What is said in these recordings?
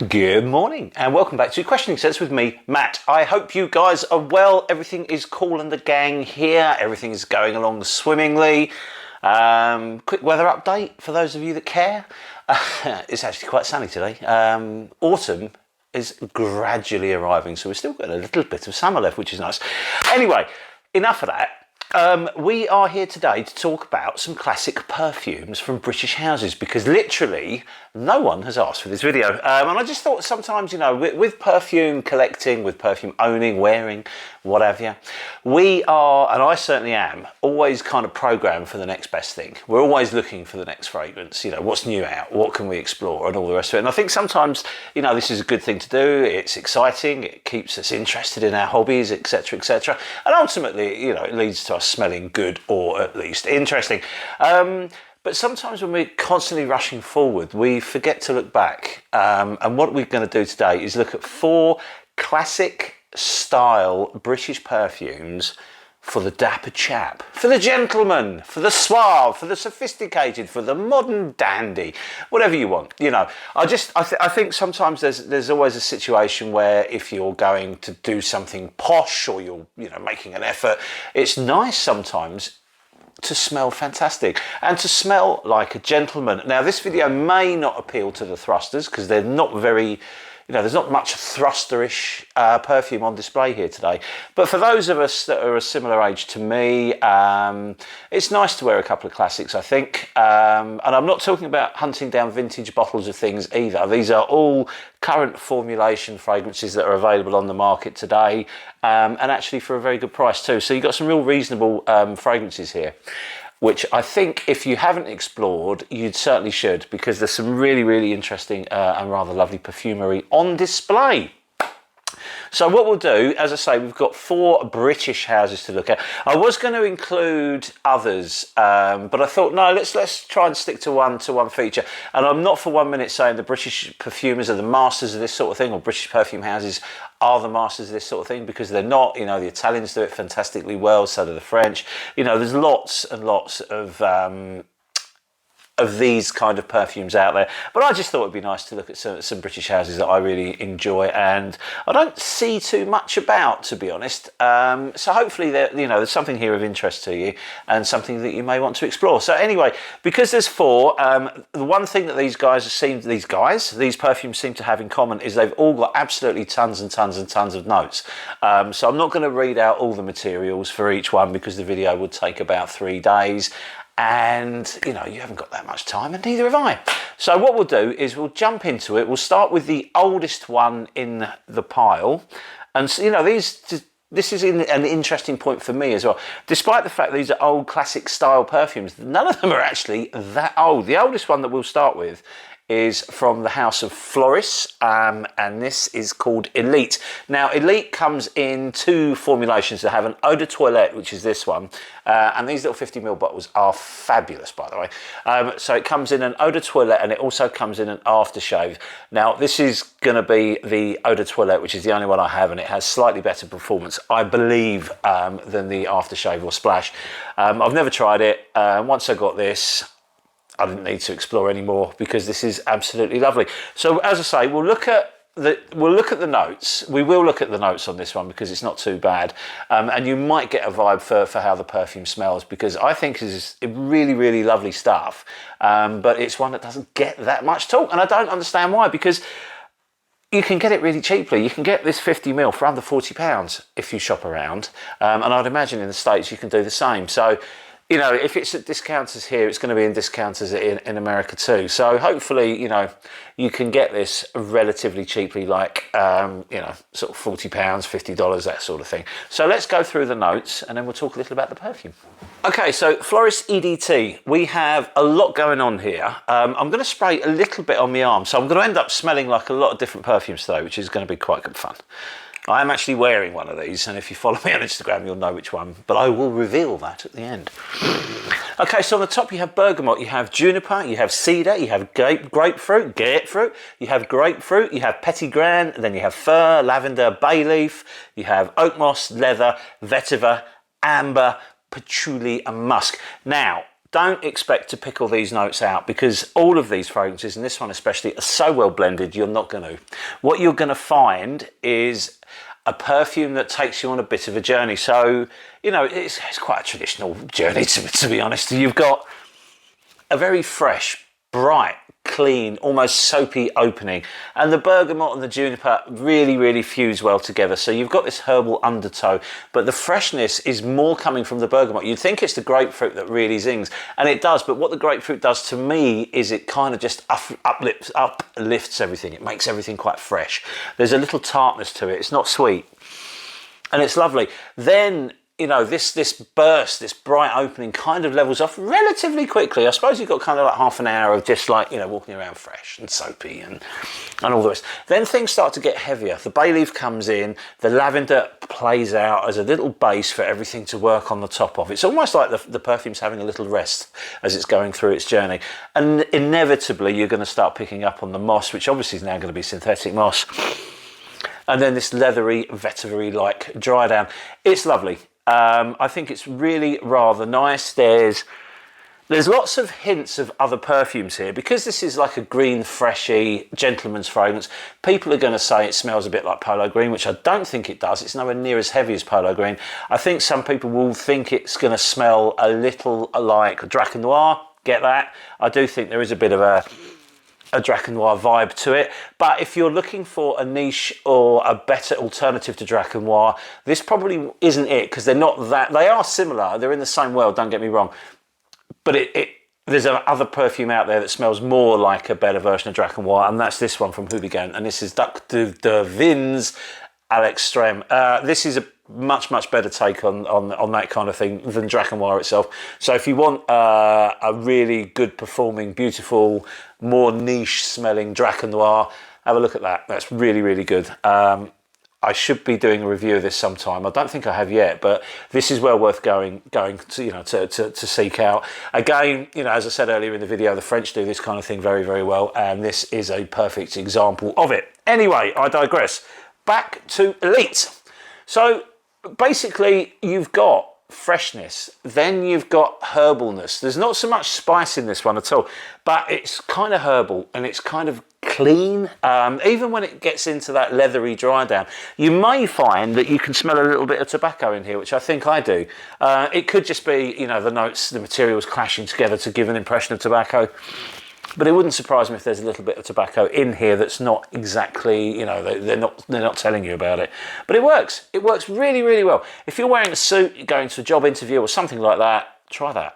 Good morning and welcome back to Questioning Sense with me, Matt. I hope you guys are well. Everything is cool in the gang here. Everything is going along swimmingly. Quick weather update for those of you that care. It's actually quite sunny today. Autumn is gradually arriving, so we've still got a little bit of summer left, which is nice. Anyway, enough of that. We are here today to talk about some classic perfumes from British houses because literally no one has asked for this video. And I just thought sometimes, you know, with perfume collecting, with perfume owning, wearing, what have you, we are, and I certainly am, always kind of programmed for the next best thing. We're always looking for the next fragrance, you know, what's new out, what can we explore and all the rest of it. And I think sometimes, you know, this is a good thing to do. It's exciting. It keeps us interested in our hobbies, etc., etc. And ultimately, you know, it leads to us smelling good or at least interesting. But sometimes when we're constantly rushing forward, we forget to look back. And what we're going to do today is look at 4 classic style British perfumes for the dapper chap, for the gentleman, for the suave, for the sophisticated, for the modern dandy, whatever you want. You know, I think sometimes there's always a situation where if you're going to do something posh or you're, you know, making an effort, it's nice sometimes to smell fantastic and to smell like a gentleman. Now, this video may not appeal to the thrusters because they're not very, you know, there's not much thrusterish perfume on display here today. But for those of us that are a similar age to me, it's nice to wear a couple of classics, I think. And I'm not talking about hunting down vintage bottles of things either. These are all current formulation fragrances that are available on the market today, and actually for a very good price too. So you've got some real reasonable fragrances here, which I think if you haven't explored, you certainly should, because there's some really, really interesting and rather lovely perfumery on display. So what we'll do, as I say, we've got 4 British houses to look at. I was going to include others, but I thought, no, let's try and stick to one feature. And I'm not for 1 minute saying the British perfumers are the masters of this sort of thing, or British perfume houses are the masters of this sort of thing, because they're not. You know, the Italians do it fantastically well, so do the French. You know, there's lots and lots of these kind of perfumes out there, but I just thought it'd be nice to look at some British houses that I really enjoy and I don't see too much about, to be honest. So hopefully there's something here of interest to you and something that you may want to explore. So anyway, because there's 4, the one thing that these perfumes seem to have in common is they've all got absolutely tons and tons and tons of notes. So I'm not going to read out all the materials for each one because the video would take about 3 days. And, you know, you haven't got that much time, and neither have I. So what we'll do is we'll jump into it. We'll start with the oldest one in the pile. And, you know, this is an interesting point for me as well. Despite the fact these are old classic style perfumes, none of them are actually that old. The oldest one that we'll start with is from the house of Floris, and this is called Elite. Now, Elite comes in 2 formulations. They have an eau de toilette, which is this one, and these little 50ml bottles are fabulous, by the way. So it comes in an eau de toilette, and it also comes in an aftershave. Now, this is going to be the eau de toilette, which is the only one I have, and it has slightly better performance, I believe, than the aftershave or splash. I've never tried it. Once I got this, I didn't need to explore anymore because this is absolutely lovely. So as I say, we'll look at the notes. We will look at the notes on this one because it's not too bad, and you might get a vibe for how the perfume smells, because I think it's really, really lovely stuff. But it's one that doesn't get that much talk, and I don't understand why, because you can get it really cheaply. You can get this 50ml for under £40 if you shop around, and I'd imagine in the States you can do the same. So, you know, if it's at discounters here, it's going to be in discounters in America too. So hopefully, you know, you can get this relatively cheaply, like, you know, sort of £40, $50, that sort of thing. So let's go through the notes and then we'll talk a little about the perfume. Okay, so Floris EDT, we have a lot going on here. I'm going to spray a little bit on my arm. So I'm going to end up smelling like a lot of different perfumes today, which is going to be quite good fun. I am actually wearing one of these, and if you follow me on Instagram, you'll know which one, but I will reveal that at the end. Okay, so on the top you have bergamot, you have juniper, you have cedar, you have grapefruit, you have grapefruit, you have petitgrain, then you have fir, lavender, bay leaf, you have oak moss, leather, vetiver, amber, patchouli, and musk. Now, don't expect to pick all these notes out, because all of these fragrances, and this one especially, are so well blended, you're not going to. What you're going to find is a perfume that takes you on a bit of a journey. So, you know, it's quite a traditional journey, to be honest. You've got a very fresh, bright, clean, almost soapy opening, and the bergamot and the juniper really fuse well together. So you've got this herbal undertow, but the freshness is more coming from the bergamot. You'd think it's the grapefruit that really zings, and it does, but what the grapefruit does to me is it kind of just uplifts everything. It makes everything quite fresh. There's a little tartness to it. It's not sweet, and it's lovely. Then, you know, this burst, this bright opening kind of levels off relatively quickly. I suppose you've got kind of like half an hour of just like, you know, walking around fresh and soapy and all the rest. Then things start to get heavier. The bay leaf comes in, the lavender plays out as a little base for everything to work on the top of. It's almost like the perfume's having a little rest as it's going through its journey. And inevitably you're going to start picking up on the moss, which obviously is now going to be synthetic moss. And then this leathery, vetiver-like dry down. It's lovely. I think it's really rather nice. There's lots of hints of other perfumes here. Because this is like a green, freshy, gentleman's fragrance, people are going to say it smells a bit like Polo Green, which I don't think it does. It's nowhere near as heavy as Polo Green. I think some people will think it's going to smell a little like Drac Noir. Get that? I do think there is a bit of a Drac Noir vibe to it, but if you're looking for a niche or a better alternative to Drac Noir, this probably isn't it, because they're not that, they are similar, they're in the same world, don't get me wrong, but there's other perfume out there that smells more like a better version of Drac Noir, and that's this one from Houbigant, and this is Duc de Vins à l'Extrême. This is a much better take on that kind of thing than Drac Noir itself. So if you want a really good performing, beautiful, more niche smelling Drac Noir, have a look at that. That's really good. I should be doing a review of this sometime. I don't think I have yet, but this is well worth going to, you know, to seek out. Again, you know, as I said earlier in the video, the French do this kind of thing very well, and this is a perfect example of it. Anyway, I digress. Back to Elite. So basically you've got freshness, then you've got herbalness. There's not so much spice in this one at all, but it's kind of herbal and it's kind of clean. Even when it gets into that leathery dry down, you may find that you can smell a little bit of tobacco in here, which I think I do. It could just be, you know, the notes, the materials clashing together to give an impression of tobacco. But it wouldn't surprise me if there's a little bit of tobacco in here that's not exactly, you know, they're not telling you about it. But it works. It works really well. If you're wearing a suit, you're going to a job interview or something like that, try that.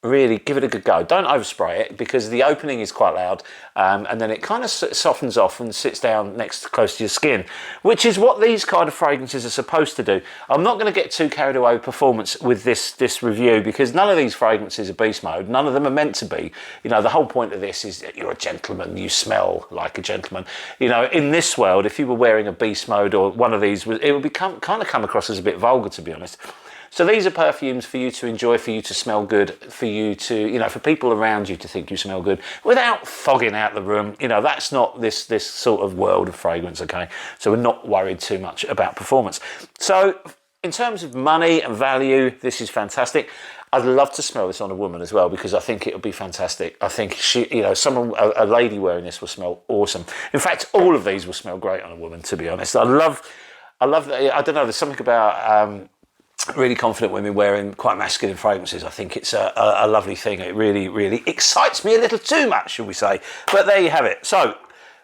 Really give it a good go. Don't overspray it, because the opening is quite loud, and then it kind of softens off and sits down close to your skin, which is what these kind of fragrances are supposed to do. I'm not going to get too carried away with performance with this review, because none of these fragrances are beast mode. None of them are meant to be. You know, the whole point of this is that you're a gentleman, you smell like a gentleman. You know, in this world, if you were wearing a beast mode or one of these, it would come across as a bit vulgar, to be honest. So these are perfumes for you to enjoy, for you to smell good, for you to, you know, for people around you to think you smell good without fogging out the room. You know, that's not this sort of world of fragrance, okay? So we're not worried too much about performance. So in terms of money and value, this is fantastic. I'd love to smell this on a woman as well, because I think it would be fantastic. I think she, you know, a lady wearing this will smell awesome. In fact, all of these will smell great on a woman, to be honest. I love that. I don't know, there's something about really confident women wearing quite masculine fragrances. I think it's a lovely thing. It really excites me a little too much, shall we say. But there you have it. So,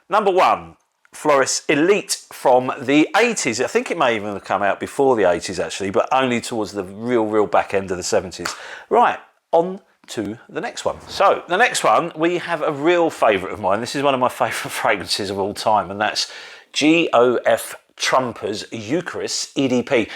number one, Floris Elite from the 80s. I think it may even have come out before the 80s, actually, but only towards the real back end of the 70s. Right, on to the next one. So, the next one, we have a real favourite of mine. This is one of my favourite fragrances of all time, and that's Geo F Trumper Eucris EDP.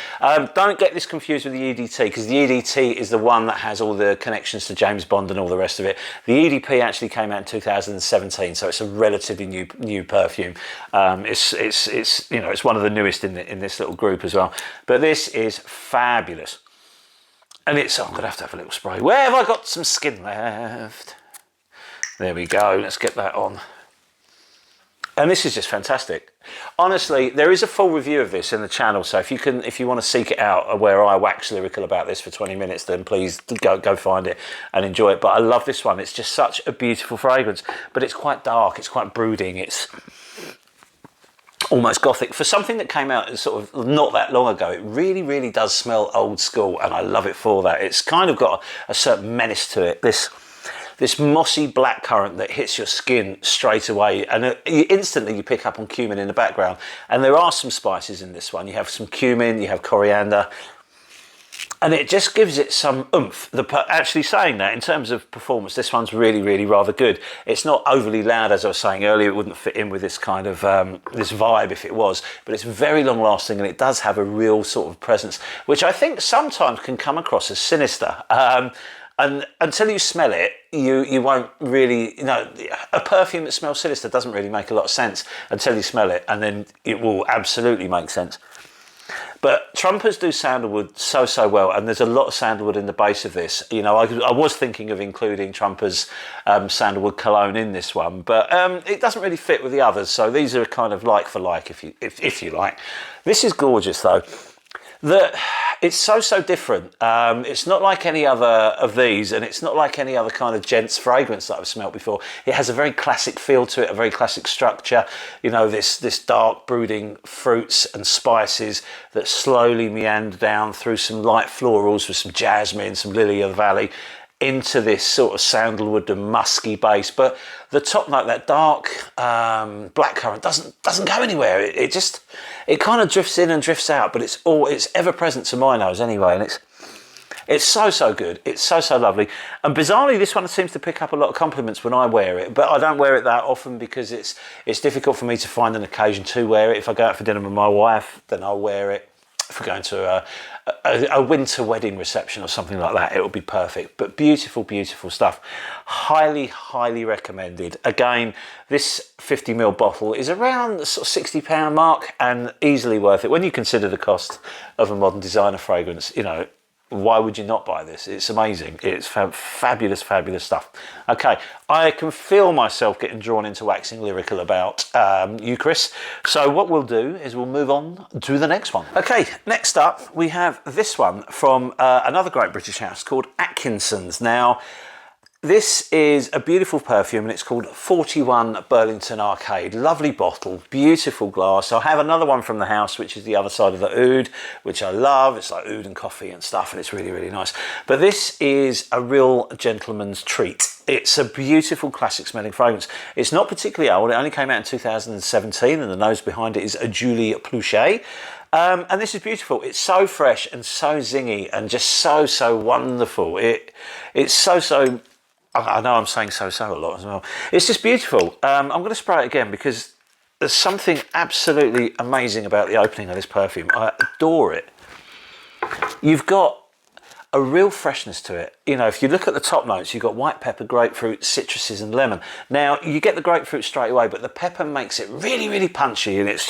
Don't get this confused with the EDT, because the EDT is the one that has all the connections to James Bond and all the rest of it. The EDP actually came out in 2017, so it's a relatively new perfume. It's you know, it's one of the newest in this little group as well. But this is fabulous, and I'm gonna have to have a little spray. Where have I got some skin left? There we go. Let's get that on. And this is just fantastic. Honestly, there is a full review of this in the channel, so if you want to seek it out, where I wax lyrical about this for 20 minutes, then please go find it and enjoy it. But I love this one. It's just such a beautiful fragrance, but it's quite dark, it's quite brooding, it's almost gothic. For something that came out sort of not that long ago, it really, really does smell old school, and I love it for that. It's kind of got a certain menace to it. This mossy blackcurrant that hits your skin straight away, and instantly you pick up on cumin in the background. And there are some spices in this one. You have some cumin, you have coriander, and it just gives it some oomph. Actually saying that, in terms of performance, this one's really, really rather good. It's not overly loud, as I was saying earlier. It wouldn't fit in with this kind of this vibe if it was, but it's very long lasting, and it does have a real sort of presence, which I think sometimes can come across as sinister. And until you smell it, you won't really, a perfume that smells sinister doesn't really make a lot of sense until you smell it, and then it will absolutely make sense. But Trumpers do sandalwood so well, and there's a lot of sandalwood in the base of this. I was thinking of including Trumpers sandalwood cologne in this one, but it doesn't really fit with the others, so these are kind of like for like, if you like. This is gorgeous though. It's so different. It's not like any other of these, and it's not like any other kind of gents fragrance that I've smelled before. It has a very classic feel to it, a very classic structure. This dark brooding fruits and spices that slowly meander down through some light florals with some jasmine, some lily of the valley, into this sort of sandalwood and musky base. But the top note, that dark blackcurrant, doesn't go anywhere. It kind of drifts in and drifts out, but it's ever present to my nose anyway, and it's so good. It's so lovely. And bizarrely, this one seems to pick up a lot of compliments when I wear it, but I don't wear it that often because it's difficult for me to find an occasion to wear it. If I go out for dinner with my wife, then I'll wear it. If we're going to a winter wedding reception or something like that, it will be perfect. But beautiful stuff. Highly recommended. Again, this 50ml bottle is around the sort of £60 mark, and easily worth it when you consider the cost of a modern designer fragrance. Why would you not buy this? It's amazing. It's fabulous stuff. Okay, I can feel myself getting drawn into waxing lyrical about Eucris. So what we'll do is we'll move on to the next one. Okay, next up we have this one from another great British house called Atkinsons. Now, this is a beautiful perfume, and it's called 41 Burlington Arcade. Lovely bottle, beautiful glass. I have another one from the house, which is the other side of the oud, which I love. It's like oud and coffee and stuff, and it's really nice. But this is a real gentleman's treat. It's a beautiful classic smelling fragrance. It's not particularly old. It only came out in 2017, and the nose behind it is a Julie Pluchet. And this is beautiful. It's so fresh and so zingy and just so wonderful. It's so. I know I'm saying so a lot as well. It's just beautiful. I'm going to spray it again because there's something absolutely amazing about the opening of this perfume. I adore it. You've got a real freshness to it. If you look at the top notes, you've got white pepper, grapefruit, citruses and lemon. Now, you get the grapefruit straight away, but the pepper makes it really punchy, and it's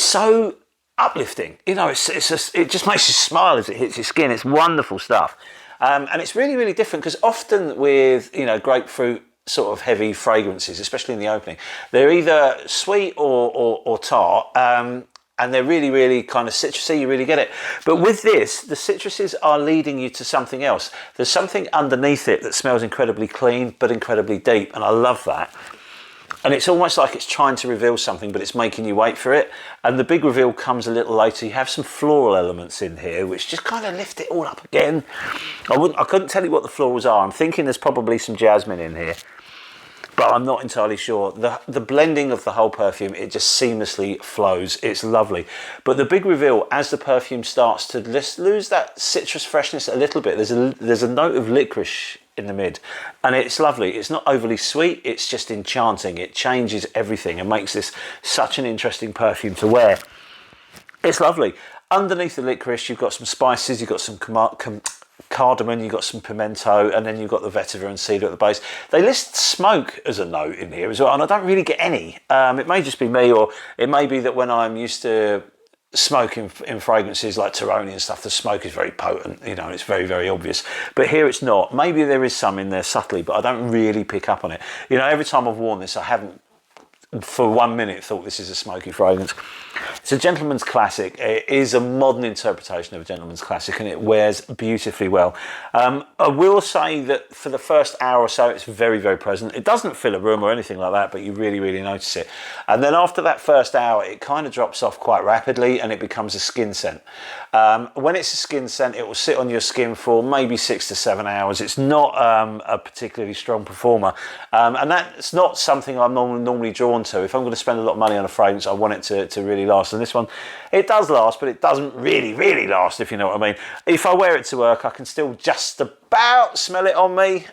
so uplifting. It just makes you smile as it hits your skin. It's wonderful stuff. And it's really different because often with, grapefruit sort of heavy fragrances, especially in the opening, they're either sweet or tart, and they're really kind of citrusy. You really get it. But with this, the citruses are leading you to something else. There's something underneath it that smells incredibly clean, but incredibly deep. And I love that. And it's almost like it's trying to reveal something, but it's making you wait for it. And the big reveal comes a little later. You have some floral elements in here, which just kind of lift it all up again. I couldn't tell you what the florals are. I'm thinking there's probably some jasmine in here, but I'm not entirely sure. The blending of the whole perfume, it just seamlessly flows. It's lovely. But the big reveal, as the perfume starts to lose that citrus freshness a little bit, there's a note of licorice in the mid, and it's lovely. It's not overly sweet, it's just enchanting. It changes everything and makes this such an interesting perfume to wear. It's lovely. Underneath the licorice, you've got some spices, you've got some cardamom, you've got some pimento, and then you've got the vetiver and cedar at the base. They list smoke as a note in here as well, and I don't really get any. It may just be me, or it may be that when I'm used to smoke in fragrances like Teroni and stuff, the smoke is very potent, it's very obvious. But here it's not. Maybe there is some in there subtly, but I don't really pick up on it. Every time I've worn this, I haven't for 1 minute thought this is a smoky fragrance. It's a gentleman's classic. It is a modern interpretation of a gentleman's classic, and it wears beautifully well. I will say that for the first hour or so, it's very, very present. It doesn't fill a room or anything like that, but you really, really notice it. And then after that first hour, it kind of drops off quite rapidly, and it becomes a skin scent. When it's a skin scent, it will sit on your skin for maybe 6 to 7 hours. It's not a particularly strong performer, and that's not something I'm normally drawn to. If I'm going to spend a lot of money on a fragrance, I want it to really last. And this one, it does last, but it doesn't really last, if you know what I mean. If I wear it to work, I can still just about smell it on me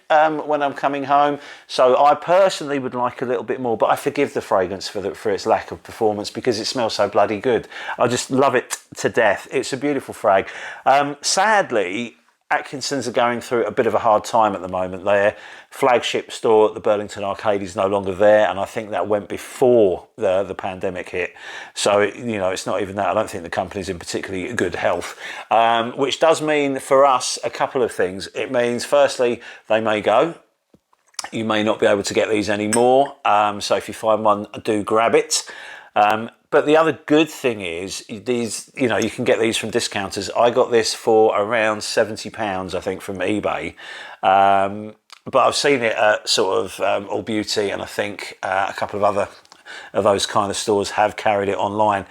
when I'm coming home. So I personally would like a little bit more, but I forgive the fragrance for its lack of performance because it smells so bloody good. I just love it to death. It's a beautiful frag. Sadly, Atkinsons are going through a bit of a hard time at the moment. Their flagship store at the Burlington arcade is no longer there, and I think that went before the pandemic hit. So, it's not even that. I don't think the company's in particularly good health, which does mean for us a couple of things. It means, firstly, they may go. You may not be able to get these anymore. So if you find one, do grab it. But the other good thing is these, you can get these from discounters. I got this for around £70, I think, from eBay. But I've seen it at sort of All Beauty, and I think a couple of other of those kind of stores have carried it online.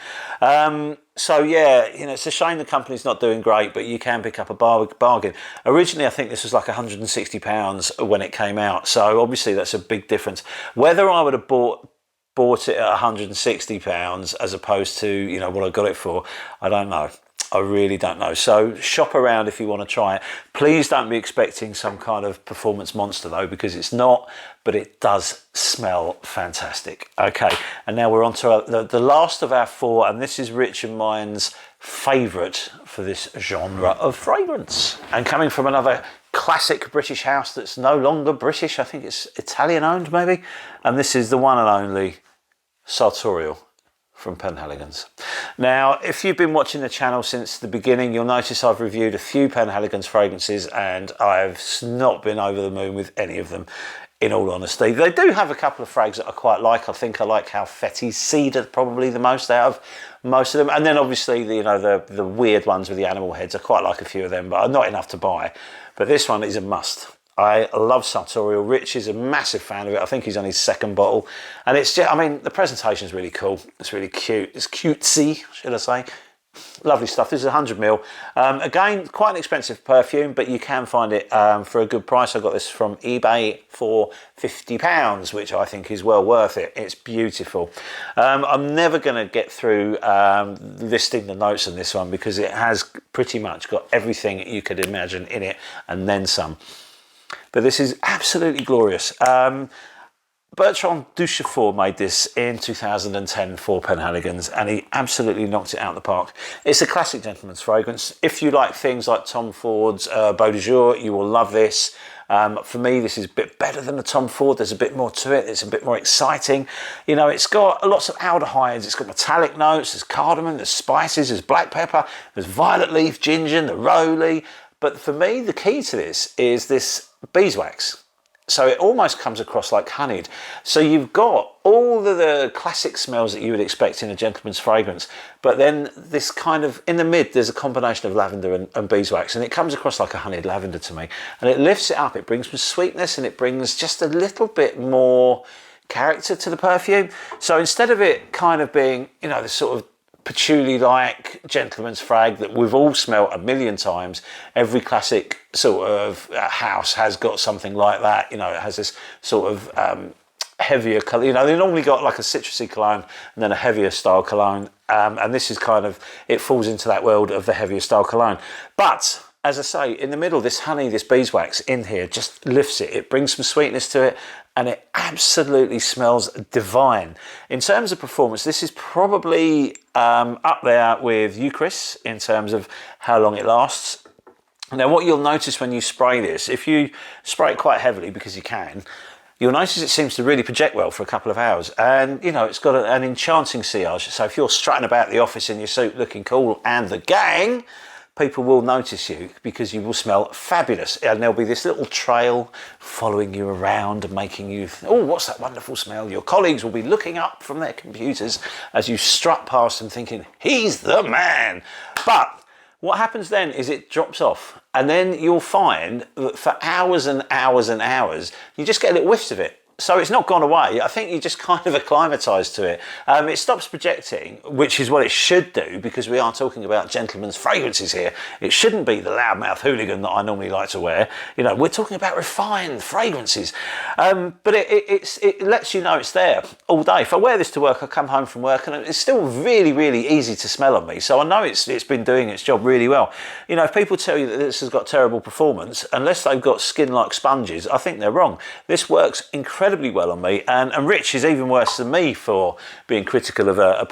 So yeah, it's a shame the company's not doing great, but you can pick up a bargain. Originally, I think this was like £160 when it came out. So obviously that's a big difference. Whether I would have bought it at £160 as opposed to what I got it for, I don't know. I really don't know. So shop around if you want to try it. Please don't be expecting some kind of performance monster though, because it's not, but it does smell fantastic. Okay, and now we're on to the last of our four, and this is Rich and mine's favourite for this genre of fragrance. And coming from another classic British house that's no longer British, I think it's Italian owned maybe, and this is the one and only Sartorial from Penhaligons. Now, if you've been watching the channel since the beginning, you'll notice I've reviewed a few Penhaligons fragrances, and I've not been over the moon with any of them, in all honesty. They do have a couple of frags that I quite like. I think I like how Fetty's Cedar probably the most out of most of them. And then obviously the weird ones with the animal heads, I quite like a few of them, but not enough to buy. But this one is a must. I love Sartorial. Rich is a massive fan of it. I think he's on his second bottle. And it's just, the presentation is really cool. It's really cute. It's cutesy, should I say. Lovely stuff. This is 100ml. Again, quite an expensive perfume, but you can find it for a good price. I got this from eBay for £50, which I think is well worth it. It's beautiful. I'm never going to get through listing the notes on this one because it has pretty much got everything you could imagine in it and then some. But this is absolutely glorious. Bertrand Duchefort made this in 2010 for Penhaligons, and he absolutely knocked it out of the park. It's a classic gentleman's fragrance. If you like things like Tom Ford's Beau de Jour, you will love this. For me, this is a bit better than the Tom Ford. There's a bit more to it. It's a bit more exciting. It's got lots of aldehydes. It's got metallic notes. There's cardamom. There's spices. There's black pepper. There's violet leaf, ginger, neroli. But for me, the key to this is this beeswax. So it almost comes across like honeyed. So you've got all the classic smells that you would expect in a gentleman's fragrance, but then this kind of, in the mid, there's a combination of lavender and beeswax, and it comes across like a honeyed lavender to me. And it lifts it up, it brings some sweetness, and it brings just a little bit more character to the perfume. So instead of it kind of being, this sort of patchouli-like gentleman's frag that we've all smelt a million times, every classic sort of house has got something like that. It has this sort of heavier colour. They normally got like a citrusy cologne and then a heavier style cologne, and this is kind of, it falls into that world of the heavier style cologne. But as I say, in the middle, this honey, this beeswax in here just lifts it. It brings some sweetness to it, and it absolutely smells divine. In terms of performance, this is probably up there with Eucris in terms of how long it lasts. Now, what you'll notice when you spray this, if you spray it quite heavily, because you can, you'll notice it seems to really project well for a couple of hours. And, it's got an enchanting sillage. So if you're strutting about the office in your suit looking cool and the gang, people will notice you because you will smell fabulous. And there'll be this little trail following you around and making you, oh, what's that wonderful smell? Your colleagues will be looking up from their computers as you strut past them thinking, he's the man. But what happens then is it drops off, and then you'll find that for hours and hours and hours, you just get little whiffs of it. So it's not gone away. I think you just kind of acclimatise to it. It stops projecting, which is what it should do, because we are talking about gentlemen's fragrances here. It shouldn't be the loudmouth hooligan that I normally like to wear. You know, we're talking about refined fragrances. But it lets you know it's there all day. If I wear this to work, I come home from work and it's still really, really easy to smell on me. So I know it's been doing its job really well. You know, if people tell you that this has got terrible performance, unless they've got skin like sponges, I think they're wrong. This works incredibly well on me, and Rich is even worse than me for being critical of a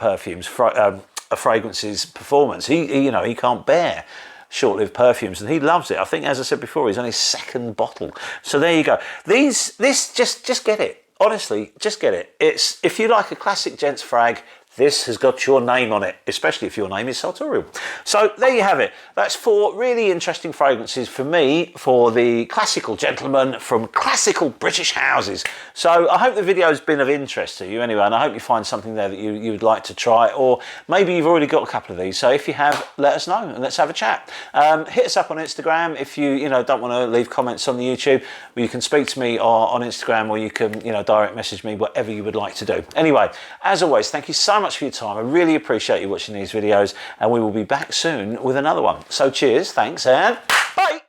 fragrance's performance. He you know, he can't bear short-lived perfumes, and he loves it. I think, as I said before, he's on his second bottle. So there you go. This just get it. Honestly, just get it. It's, if you like a classic gents frag, this has got your name on it, especially if your name is Sartorial. So there you have it. That's 4 really interesting fragrances for me, for the classical gentleman from classical British houses. So I hope the video has been of interest to you anyway, and I hope you find something there that you would like to try, or maybe you've already got a couple of these. So if you have, let us know and let's have a chat. Hit us up on Instagram if you don't want to leave comments on the YouTube. You can speak to me on Instagram, or you can direct message me, whatever you would like to do. Anyway, as always, thank you so much for your time. I really appreciate you watching these videos, and we will be back soon with another one. So cheers, thanks, and bye.